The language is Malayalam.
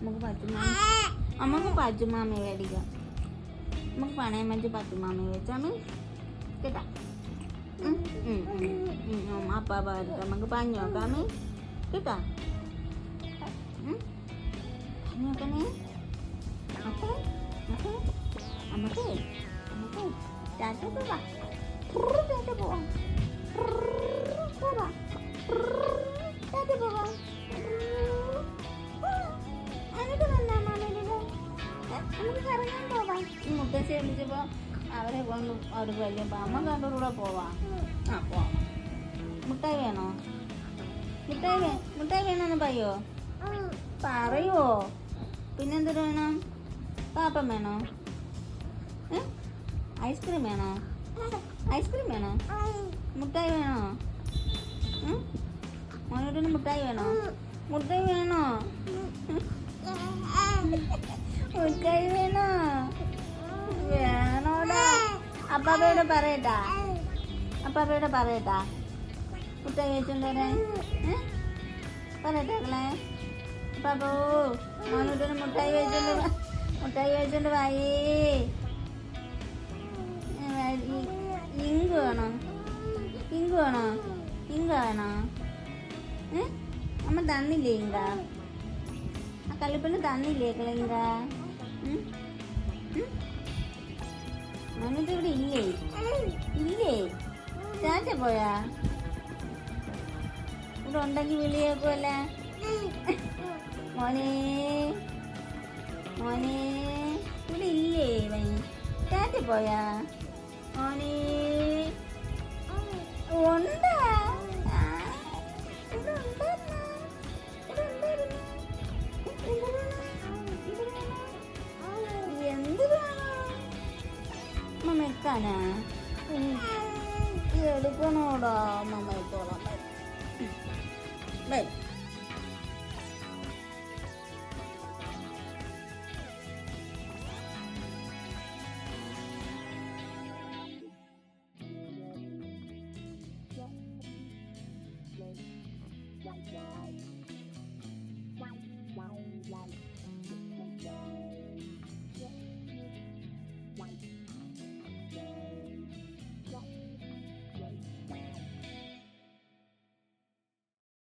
നമുക്ക് പറ്റുമാമ, നമുക്ക് പറ്റുമാമ മേടിക്കാം. നമുക്ക് പണയം വെച്ച് പറ്റുമാമ വെച്ചാമേ കേട്ടാ. അപ്പാ വരട്ടെ, നമുക്ക് പഞ്ഞു നോക്കാമേ കേട്ടാ. പഞ്ഞു നോക്കണേ നമുക്ക് നമുക്ക് നമുക്ക് ടാറ്റ പോവാ, ടാറ്റ പോവാ, പോവാ, ടാറ്റ പോവാ. എന്നിട്ട് വന്നാ മാമേലിത് നമുക്ക് കറങ്ങാൻ പോവാം. മുത്തശ്ശി വിളിച്ചപ്പോൾ അവരെ കൊണ്ട് അവർ വലിയ അമ്മ കണ്ടൂടെ പോവാം. ആ പോവാം. മുട്ടായി വേണോ? മുട്ടായി വേണമെന്ന് പറയോ? പറയുവോ? പിന്നെന്തൊരു വേണം? പാപ്പം വേണോ? ഐസ്ക്രീം വേണോ? ഐസ്ക്രീം വേണോ? മുട്ടായി വേണോ? മോനോട്ടിന് മുട്ടായി വേണോ? മുട്ടായി വേണോ? മുട്ടായി വേണോ? വേണോടാ. അപ്പാപ്പയോട് പറയട്ടാ, അപ്പാപ്പയോട് പറയട്ടാ മുട്ടായി കഴിച്ചോണ്ട് വരാൻ. പറയട്ടെ മക്കളെ. അപ്പാപ്പോ മോനോട്ടിന് മുട്ടായി കഴിച്ചോണ്ട് വായേ. ഇങ്ക് വേണോ? ഇങ്ക് വേണോ? ഇങ്ക വേണോ? അമ്മ തന്നില്ലേ ഇങ്ക? ആ കള്ളിപ്പെണ്ണ് തന്നില്ലേ ഇങ്ക? മോനിട്ട് ഇവിടെ ഇല്ലേ? ഇല്ലേ? ടാറ്റ പോയാ? ഇവിടെ ഉണ്ടെങ്കിൽ വിളിയേക്കുമല്ലേ? മോനെ മോനെ ഇവിടെ ഇല്ലേ? വൈ ടാറ്റ പോയാ? മോനെ ഉണ്ടാ? എന്ത് വേണം മെക്കാനാ? എടുക്കണോടാ. മമ്മ എടുത്തോളാം.